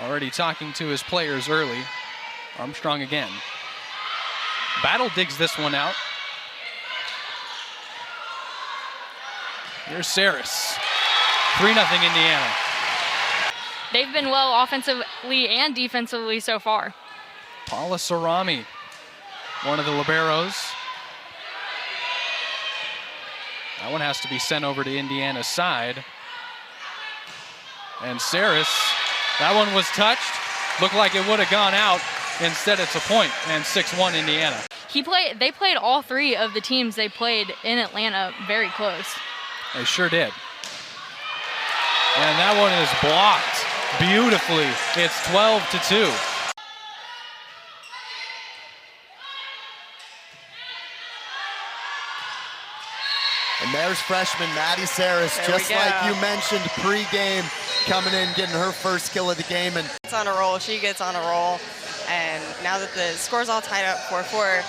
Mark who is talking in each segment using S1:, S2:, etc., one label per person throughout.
S1: Already talking to his players early. Armstrong again. Battle digs this one out. Here's Saris. 3-0 Indiana.
S2: They've been well offensively and defensively so far.
S1: Paula Sarami, one of the liberos. That one has to be sent over to Indiana's side. And Saris, that one was touched. Looked like it would have gone out. Instead, it's a point, and 6-1 Indiana.
S2: They played all three of the teams they played in Atlanta very close.
S1: They sure did. And that one is blocked beautifully. It's 12-2.
S3: And there's freshman Mady Saris, just like you mentioned pregame, coming in, getting her first kill of the game. And
S4: it's on a roll. She gets on a roll. And now that the score's all tied up 4-4,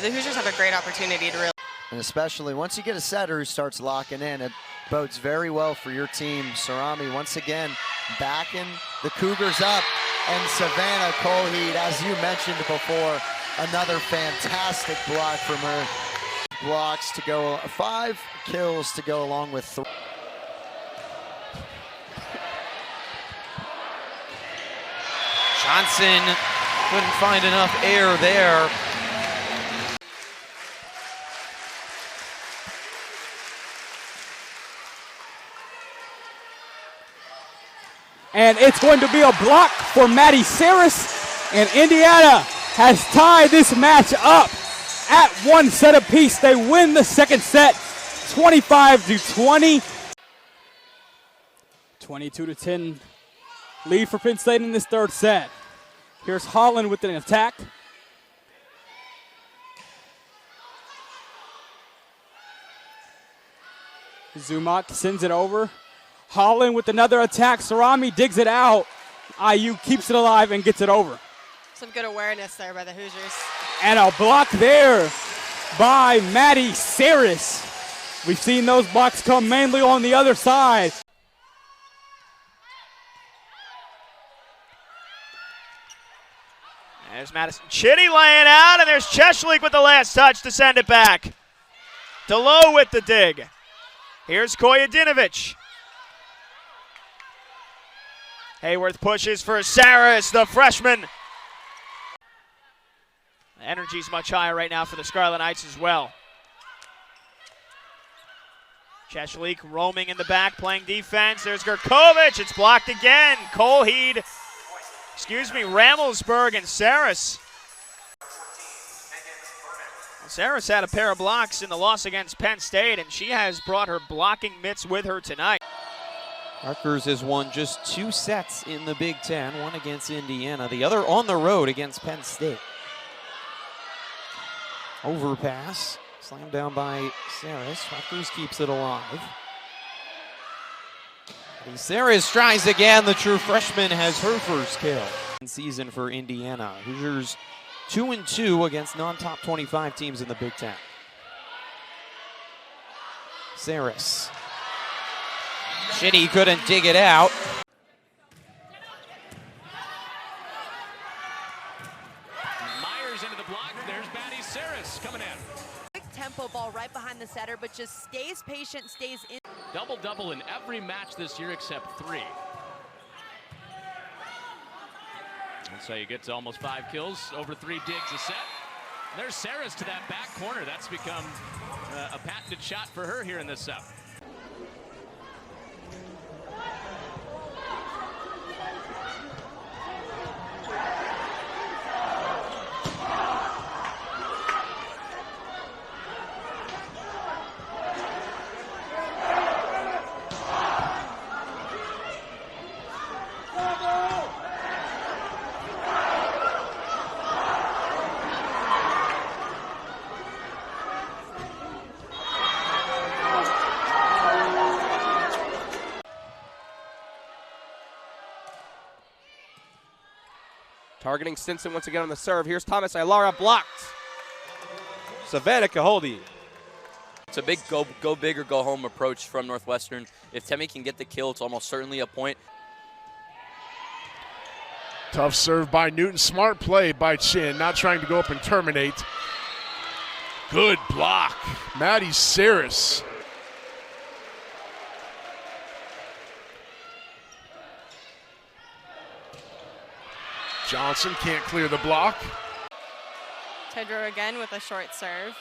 S4: the Hoosiers have a great opportunity to really.
S3: And especially once you get a setter who starts locking in, it bodes very well for your team. Sarami once again backing the Cougars up. And Savannah Colheed, as you mentioned before, another fantastic block from her. Blocks to go, 5 kills to go along with 3.
S5: Johnson couldn't find enough air there.
S6: And it's going to be a block for Mady Saris, and Indiana has tied this match up at 1 set apiece. They win the second set, 25-20. 22-10 lead for Penn State in this third set. Here's Holland with an attack. Zumak sends it over. Holland with another attack. Sarami digs it out. IU keeps it alive and gets it over.
S4: Some good awareness there by the Hoosiers.
S6: And a block there by Mady Saris. We've seen those blocks come mainly on the other side.
S7: There's Madison Chitty laying out, and there's Cheshlik with the last touch to send it back. DeLoe with the dig. Here's Kojadinovich. Hayworth pushes for Saris, the freshman. The energy's much higher right now for the Scarlet Knights as well. Cheshlik roaming in the back, playing defense. There's Gurkovic. It's blocked again. Colheed, Ramelsberg and Saris. Saris had a pair of blocks in the loss against Penn State, and she has brought her blocking mitts with her tonight.
S5: Rutgers has won just 2 sets in the Big Ten, one against Indiana, the other on the road against Penn State. Overpass, slammed down by Saris. Rutgers keeps it alive. Saris tries again. The true freshman has her first kill. Season for Indiana. Hoosiers 2-2 against non-top 25 teams in the Big Ten. Saris. Chitty couldn't dig it out.
S8: Myers into the block. There's Mady Saris coming in.
S9: Quick tempo ball right behind the setter, but just stays patient, stays in.
S8: Double-double in every match this year except 3. And so you get to almost 5 kills, over 3 digs a set. There's Saris to that back corner. That's become a patented shot for her here in this set.
S10: Targeting Stinson once again on the serve. Here's Thomas Ilara blocked. Savannah Colheed.
S11: It's a big go big or go home approach from Northwestern. If Temi can get the kill, it's almost certainly a point.
S12: Tough serve by Newton. Smart play by Chin, not trying to go up and terminate. Good block. Mady Saris. Johnson can't clear the block.
S4: Tedrow again with a short serve.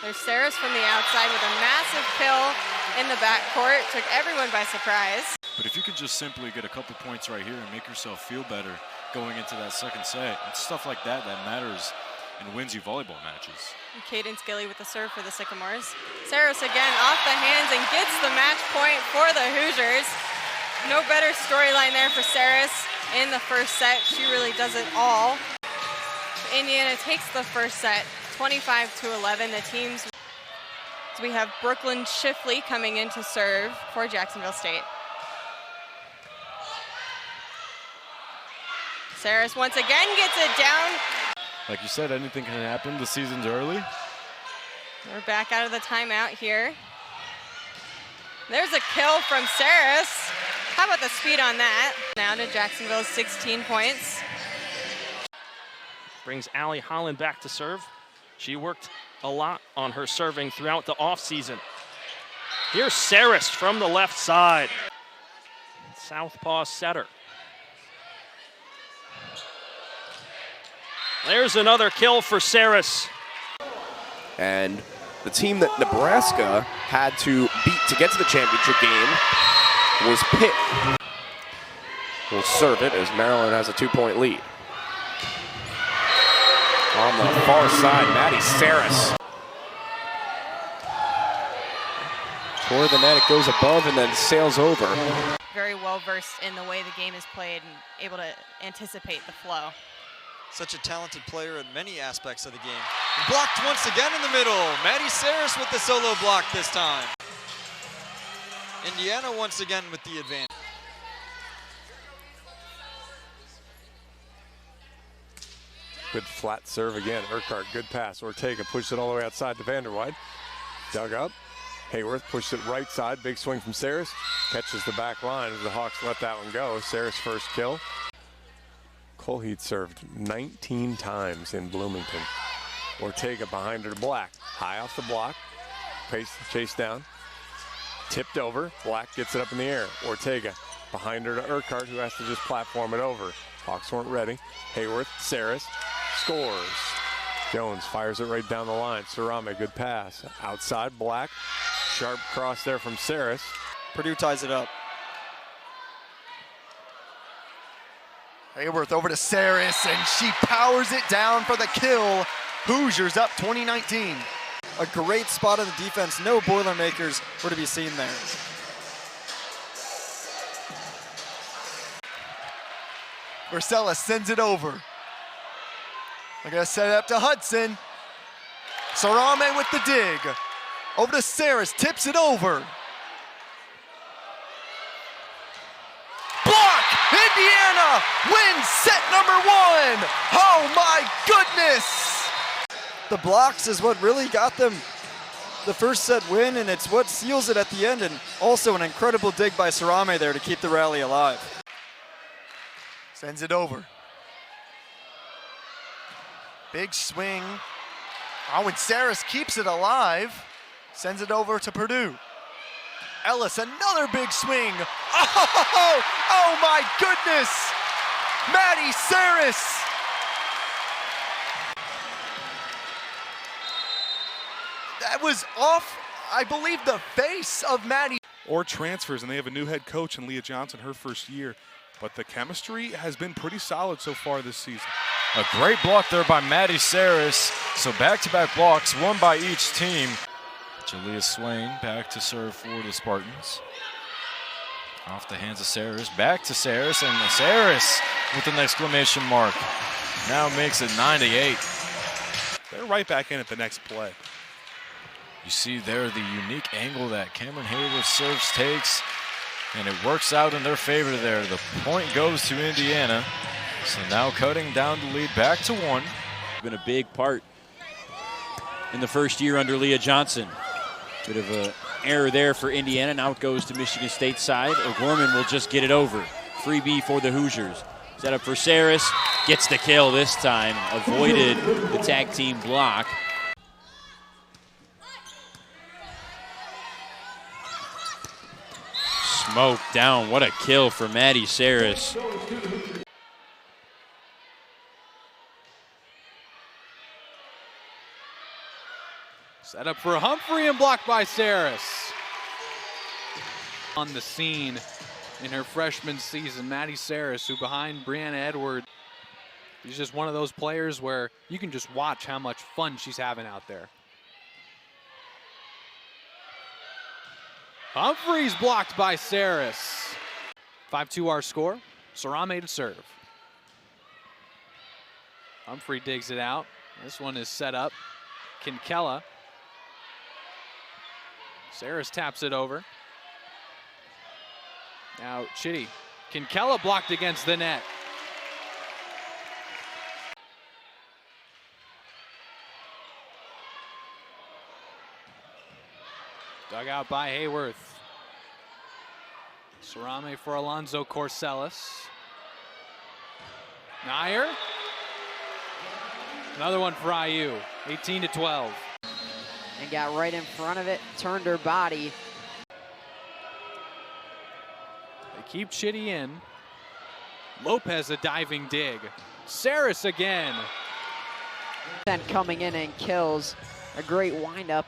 S4: There's Saris from the outside with a massive kill in the backcourt. Took everyone by surprise.
S13: But if you could just simply get a couple points right here and make yourself feel better going into that second set, it's stuff like that that matters and wins you volleyball matches.
S4: Cadence Gilly with the serve for the Sycamores. Saris again off the hands and gets the match point for the Hoosiers. No better storyline there for Saris in the first set. She really does it all. Indiana takes the first set, 25-11. The teams, so we have Brooklyn Shifley coming in to serve for Jacksonville State. Saris once again gets it down.
S13: Like you said, anything can happen. The season's early.
S4: We're back out of the timeout here. There's a kill from Saris. How about the speed on that? Now to Jacksonville's 16 points.
S14: Brings Allie Holland back to serve. She worked a lot on her serving throughout the offseason. Here's Saris from the left side. Southpaw setter. There's another kill for Saris.
S10: And the team that Nebraska had to beat to get to the championship game was Pitt. Will serve it as Maryland has a 2-point lead. On the far side, Mady Saris. Toward the net, it goes above and then sails over.
S4: Very well versed in the way the game is played and able to anticipate the flow.
S15: Such a talented player in many aspects of the game. Blocked once again in the middle. Mady Saris with the solo block this time. Indiana once again with the advantage.
S16: Good flat serve again. Urquhart, good pass. Ortega pushed it all the way outside to Vanderwide. Dug up. Hayworth pushed it right side. Big swing from Saris. Catches the back line as the Hawks let that one go. Saris first kill. Colheat served 19 times in Bloomington. Ortega behind her to Black. High off the block. Chase down. Tipped over. Black gets it up in the air. Ortega behind her to Urquhart, who has to just platform it over. Hawks weren't ready. Hayworth, Saris scores. Jones fires it right down the line. Sarame, good pass. Outside, Black. Sharp cross there from Saris.
S15: Purdue ties it up.
S3: Hayworth over to Saris, and she powers it down for the kill. Hoosiers up 20-19.
S15: A great spot on the defense. No Boilermakers were to be seen there.
S3: Marcella sends it over. They're gonna set it up to Hudson. Sarame with the dig. Over to Saris, tips it over. Block! Indiana wins set number 1. Oh my goodness!
S15: The blocks is what really got them the first set win, and it's what seals it at the end, and also an incredible dig by Sarame there to keep the rally alive.
S3: Sends it over. Big swing. Oh, and Saris keeps it alive. Sends it over to Purdue. Ellis, another big swing. Oh my goodness! Mady Saris! That was off, I believe, the face of Mady.
S17: Or transfers, and they have a new head coach in Leah Johnson, her first year. But the chemistry has been pretty solid so far this season.
S13: A great block there by Mady Saris. So back-to-back blocks, one by each team. Jalea Swain back to serve for the Spartans. Off the hands of Saris, back to Saris, and Saris with an exclamation mark. Now makes it 9-8.
S17: They're right back in at the next play.
S13: You see there the unique angle that Cameron Hayworth serves takes, and it works out in their favor there. The point goes to Indiana. So now cutting down the lead back to 1.
S18: Been a big part in the first year under Leah Johnson. Bit of an error there for Indiana. Now it goes to Michigan State side. O'Gorman will just get it over. freebie for the Hoosiers. Set up for Saris, gets the kill this time, avoided the tag team block. Smoke down, what a kill for Mady Saris.
S1: Set up for Humphrey and blocked by Saris. On the scene in her freshman season, Mady Saris, who behind Brianna Edwards, she's just one of those players where you can just watch how much fun she's having out there. Humphreys blocked by Saris. 5-2 our score. Sarame to serve. Humphrey digs it out. This one is set up. Kinkella. Saris taps it over. Now Chitty. Kinkella blocked against the net. Dug out by Hayworth. Sarame for Alonzo Corsellis. Nair. Another one for IU, 18-12.
S9: And got right in front of it, turned her body.
S1: They keep Chitty in. Lopez a diving dig. Saris again.
S9: Then coming in and kills. A great windup.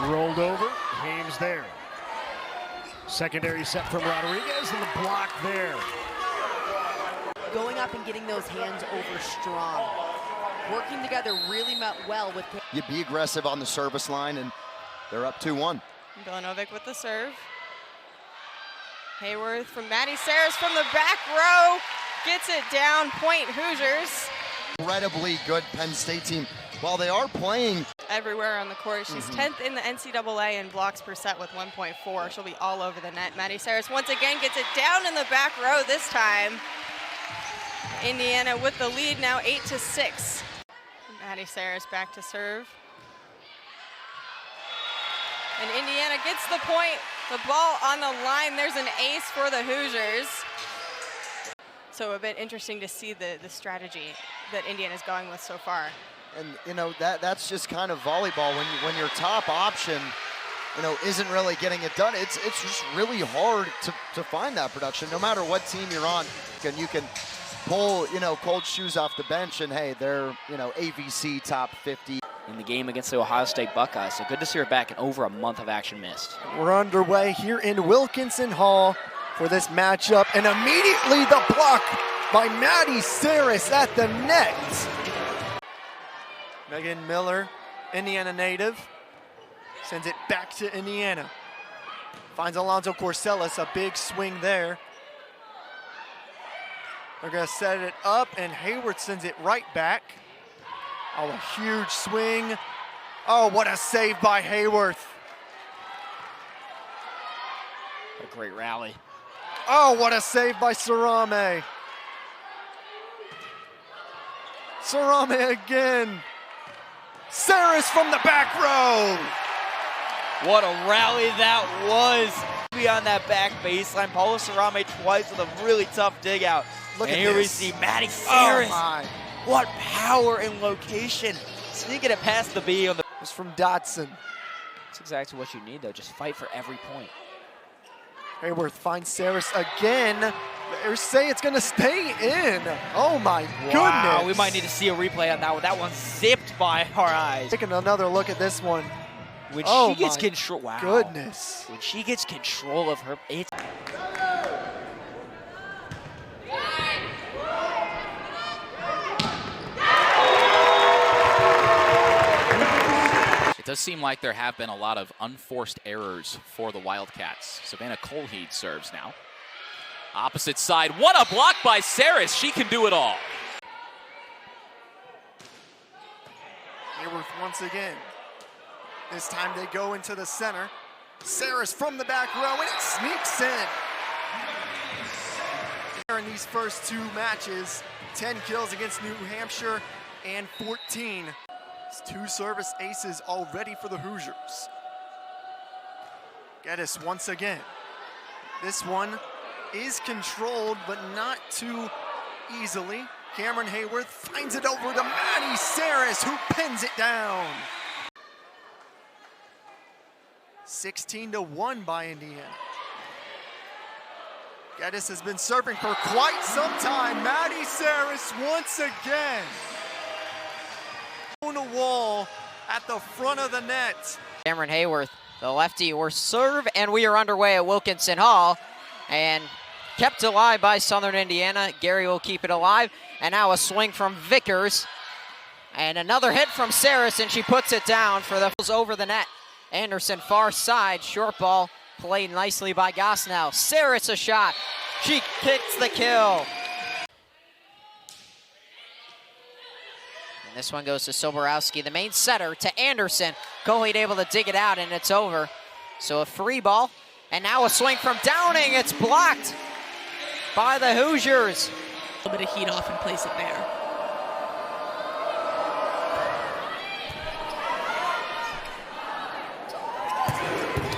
S19: Rolled over, Hames there. Secondary set from Rodriguez and the block there.
S9: Going up and getting those hands over strong. Working together really well with.
S3: You be aggressive on the service line, and they're up 2-1.
S4: Vilanovic with the serve. Hayworth from Mady Saris from the back row. Gets it down, point Hoosiers.
S3: Incredibly good Penn State team. While they are playing
S4: everywhere on the court, she's 10th in the NCAA in blocks per set with 1.4. She'll be all over the net. Mady Saris once again gets it down in the back row this time. Indiana with the lead now 8-6. Mady Saris back to serve. And Indiana gets the point. The ball on the line. There's an ace for the Hoosiers. So a bit interesting to see the strategy that Indiana's going with so far.
S3: And you know that's just kind of volleyball when your top option, you know, isn't really getting it done. It's just really hard to find that production. No matter what team you're on, you can pull, you know, cold shoes off the bench and hey, they're, you know, AVC top 50
S20: in the game against the Ohio State Buckeyes. So good to see her back in over a month of action missed.
S21: We're underway here in Wilkinson Hall for this matchup, and immediately the block by Mady Saris at the net. Megan Miller, Indiana native, sends it back to Indiana. Finds Alonzo Corsellis, a big swing there. They're gonna set it up, and Hayward sends it right back. Oh, a huge swing. Oh, what a save by Hayworth.
S20: A great rally.
S21: Oh, what a save by Sarame. Sarame again. Saris from the back row.
S20: What a rally that was. Beyond that back baseline, Paula Sarame twice with a really tough dig out.
S21: Look
S20: and
S21: at
S20: here
S21: this.
S20: we see Mady Saris.
S21: Oh my.
S20: What power and location. Sneaking it past the B on the.
S21: It's from Dotson.
S20: That's exactly what you need, though. Just fight for every point.
S21: Hayworth finds Saris again. They say it's going to stay in. Oh my goodness.
S20: We might need to see a replay on that one. That one zipped by our eyes.
S21: Taking another look at this one.
S20: When she gets control, wow.
S21: Goodness.
S20: When she gets control of her, it's.
S22: It does seem like there have been a lot of unforced errors for the Wildcats. Savannah Colheed serves now. Opposite side, what a block by Saris. She can do it all.
S21: Hayworth once again. This time they go into the center. Saris from the back row, and it sneaks in. In these first two matches, 10 kills against New Hampshire and 14. It's 2 service aces already for the Hoosiers. Geddes once again. This one is controlled, but not too easily. Cameron Hayworth finds it over to Mady Saris, who pins it down. 16-1 by Indiana. Geddes has been serving for quite some time. Mady Saris once again. On a wall at the front of the net.
S2: Cameron Hayworth, the lefty, will serve, and we are underway at Wilkinson Hall. And kept alive by Southern Indiana. Gary will keep it alive. And now a swing from Vickers. And another hit from Saris, and she puts it down for the over the net. Anderson far side, short ball, played nicely by Gosnell. Saris a shot. She kicks the kill. And this one goes to Soborowski, the main setter, to Anderson. Coley able to dig it out, and it's over. So a free ball. And now a swing from Downing. It's blocked by the Hoosiers.
S6: A little bit of heat off and place it there.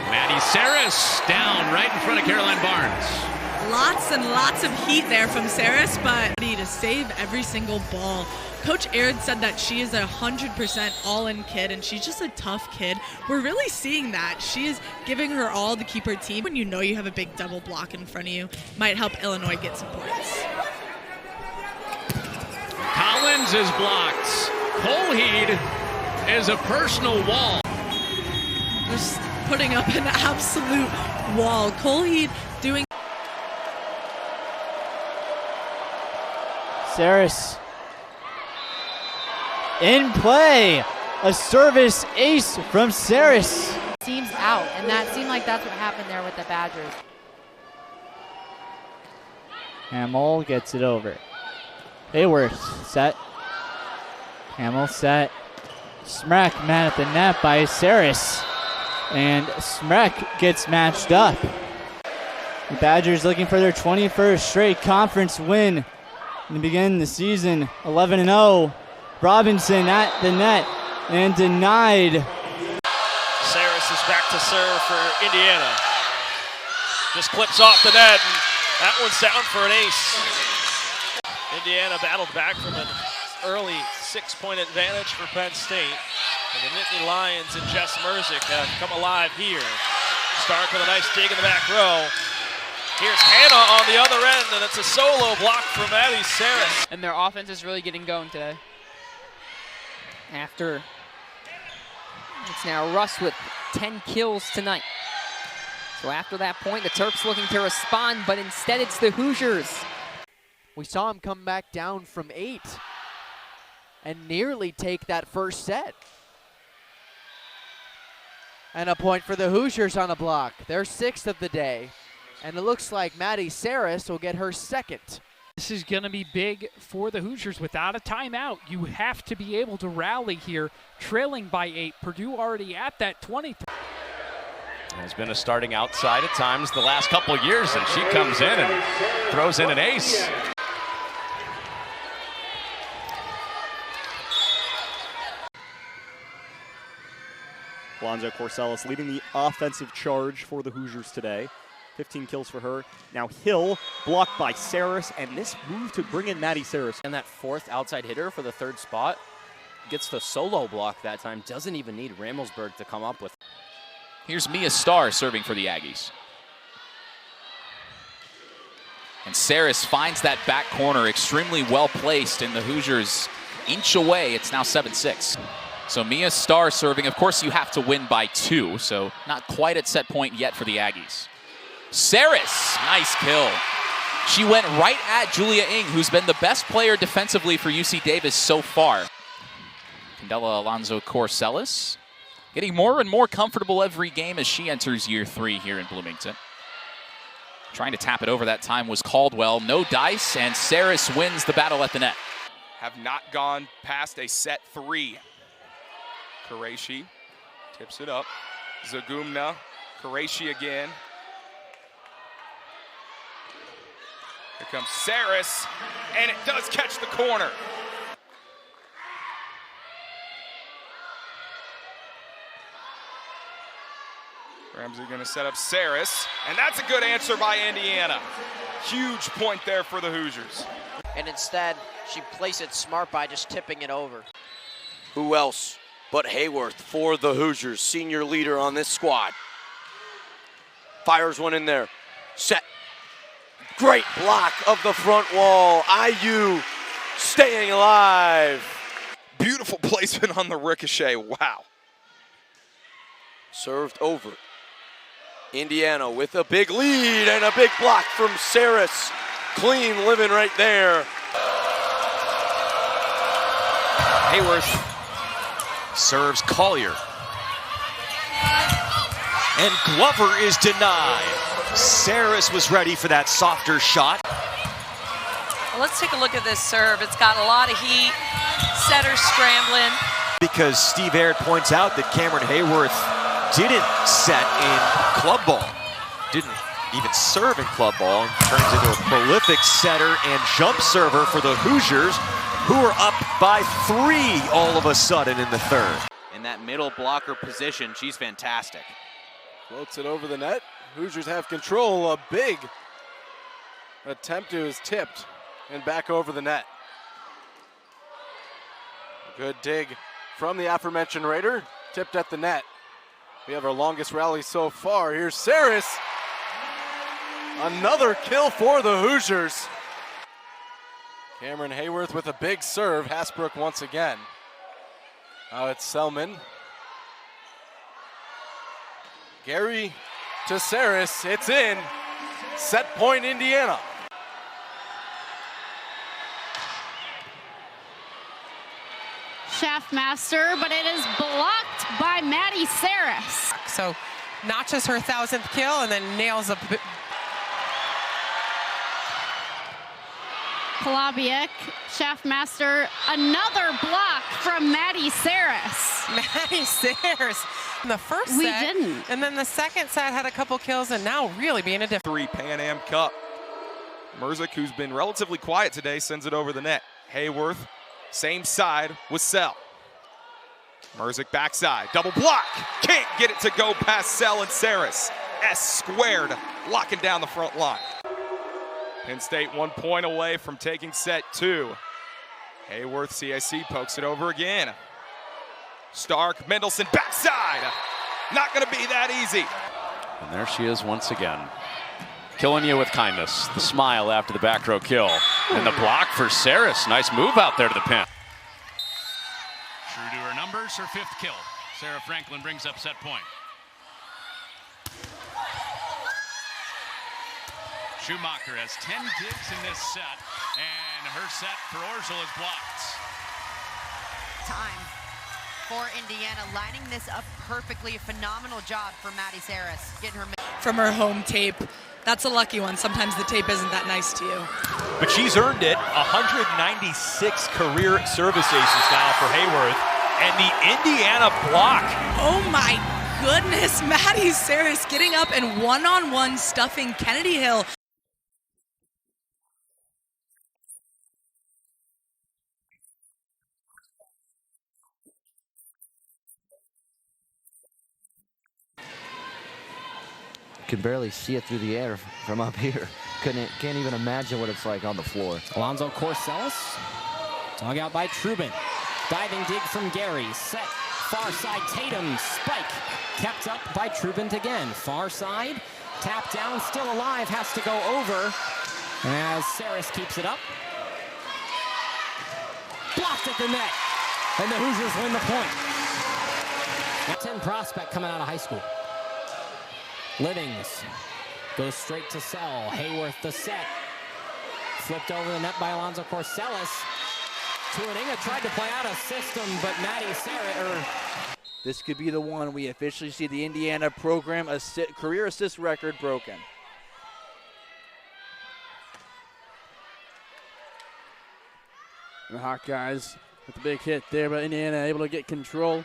S8: Mady Saris down right in front of Caroline Barnes.
S6: Lots and lots of heat there from Saris, but to save every single ball. Coach Aaron said that she is a 100% all-in kid, and she's just a tough kid. We're really seeing that. She is giving her all to keep her team. When you know you have a big double block in front of you, might help Illinois get some points.
S8: Collins is blocked. Colheed is a personal wall.
S6: Just putting up an absolute wall. Colheed doing.
S23: Saris in play. A service ace from Saris.
S24: Seems out, and that seemed like that's what happened there with the Badgers.
S23: Hamill gets it over. Hayworth set. Hamill set. Smrek met at the net by Saris. And Smrek gets matched up. The Badgers looking for their 21st straight conference win. In the beginning of the season, 11-0. Robinson at the net and denied.
S14: Saris is back to serve for Indiana. Just clips off the net, and that one's down for an ace. Indiana battled back from an early 6-point advantage for Penn State. And the Nittany Lions and Jess Merzick have come alive here. Stark with a nice dig in the back row. Here's Hannah on the other end, and it's a solo block for Mady Saris.
S25: And their offense is really getting going today.
S2: After it's now Russ with 10 kills tonight. So after that point, the Terps looking to respond, but instead it's the Hoosiers.
S26: We saw him come back down from 8 and nearly take that first set. And a point for the Hoosiers on a block. Their 6th of the day. And it looks like Mady Saris will get her 2nd.
S27: This is going to be big for the Hoosiers without a timeout. You have to be able to rally here, trailing by 8. Purdue already at that 23.
S8: Has been a starting outside at times the last couple of years, and she comes in and throws in an ace.
S28: Alonzo Corsellis leading the offensive charge for the Hoosiers today. 15 kills for her. Now Hill blocked by Saris, and this move to bring in Mady Saris.
S11: And that 4th outside hitter for the 3rd spot gets the solo block that time. Doesn't even need Ramelsberg to come up with.
S22: Here's Mia Starr serving for the Aggies. And Saris finds that back corner extremely well placed, and the Hoosiers inch away. It's now 7-6. So Mia Starr serving. Of course, you have to win by 2, so not quite at set point yet for the Aggies. Saris, nice kill. She went right at Julia Ng, who's been the best player defensively for UC Davis so far. Candela Alonzo Corsellis getting more and more comfortable every game as she enters year 3 here in Bloomington. Trying to tap it over that time was Caldwell. No dice, and Saris wins the battle at the net.
S29: Have not gone past a set 3. Qureshi tips it up. Zagumna, Qureshi again. Here comes Saris, and it does catch the corner. Ramsey going to set up Saris, and that's a good answer by Indiana. Huge point there for the Hoosiers.
S2: And instead, she plays it smart by just tipping it over.
S5: Who else but Hayworth for the Hoosiers, senior leader on this squad. Fires one in there. Set. Great block of the front wall. IU staying alive.
S29: Beautiful placement on the ricochet. Wow.
S5: Served over. Indiana with a big lead and a big block from Saris. Clean living right there.
S7: Hayworth serves Collier. And Glover is denied. Saris was ready for that softer shot.
S10: Well, let's take a look at this serve. It's got a lot of heat. Setter scrambling.
S7: Because Steve Aird points out that Cameron Hayworth didn't set in club ball. Didn't even serve in club ball. Turns into a prolific setter and jump server for the Hoosiers, who are up by 3 all of a sudden in the third.
S12: In that middle blocker position, she's fantastic.
S13: Floats it over the net. Hoosiers have control. A big attempt is tipped and back over the net. Good dig from the aforementioned Raider. Tipped at the net. We have our longest rally so far. Here's Saris. Another kill for the Hoosiers. Cameron Hayworth with a big serve. Hasbrook once again. Now it's Selman. Gary to Saris. It's in. Set point Indiana.
S15: Shaftmaster, but it is blocked by Mady Saris.
S16: So notches her 1,000th kill and then nails a
S15: Palabiak, Shaftmaster, another block from Mady Saris.
S16: Mady Saris in the first
S15: We
S16: set.
S15: didn't.
S16: And then the second set had a couple kills and now really being a difference.
S29: 3 Pan Am Cup. Merzick, who's been relatively quiet today, sends it over the net. Hayworth, same side with Sell. Merzick backside, double block. Can't get it to go past Sell and Saris. S squared, locking down the front line. Penn State 1 point away from taking set 2. Hayworth, CIC, pokes it over again. Stark, Mendelson, backside. Not going to be that easy.
S8: And there she is once again. Killing you with kindness. The smile after the back row kill. And the block for Saris. Nice move out there to the pin. True to her numbers, her 5th kill. Sarah Franklin brings up set point. Schumacher has 10 digs in this set, and her set for Orzel is blocked.
S9: Time for Indiana, lining this up perfectly. A phenomenal job for Mady Saris, getting her
S6: From her home tape. That's a lucky one. Sometimes the tape isn't that nice to you.
S7: But she's earned it. 196 career service aces now for Hayworth. And the Indiana block.
S6: Oh my goodness, Mady Saris getting up and one-on-one stuffing Kennedy Hill.
S3: Can barely see it through the air from up here. Can't even imagine what it's like on the floor.
S11: Alonzo Corsellis, dug out by Trubin. Diving dig from Gary, set, far side Tatum, spike. Kept up by Trubin again. Far side, tap down, still alive, has to go over. As Saris keeps it up. Blocked at the net, and the Hoosiers win the point. That's 10 prospect coming out of high school. Livings goes straight to Sell. Hayworth the set. Flipped over the net by Alonzo Corsellis. Tuaninga tried to play out a system, but Mady Saris.
S20: This could be the one we officially see the Indiana program career assist record broken.
S26: The Hawkeyes with the big hit there, but Indiana able to get control.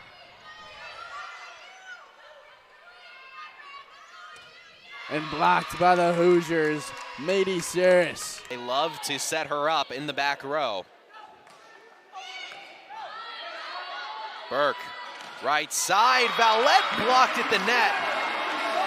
S26: And blocked by the Hoosiers, Mady Saris.
S12: They love to set her up in the back row. Burke, right side, Vallette blocked at the net.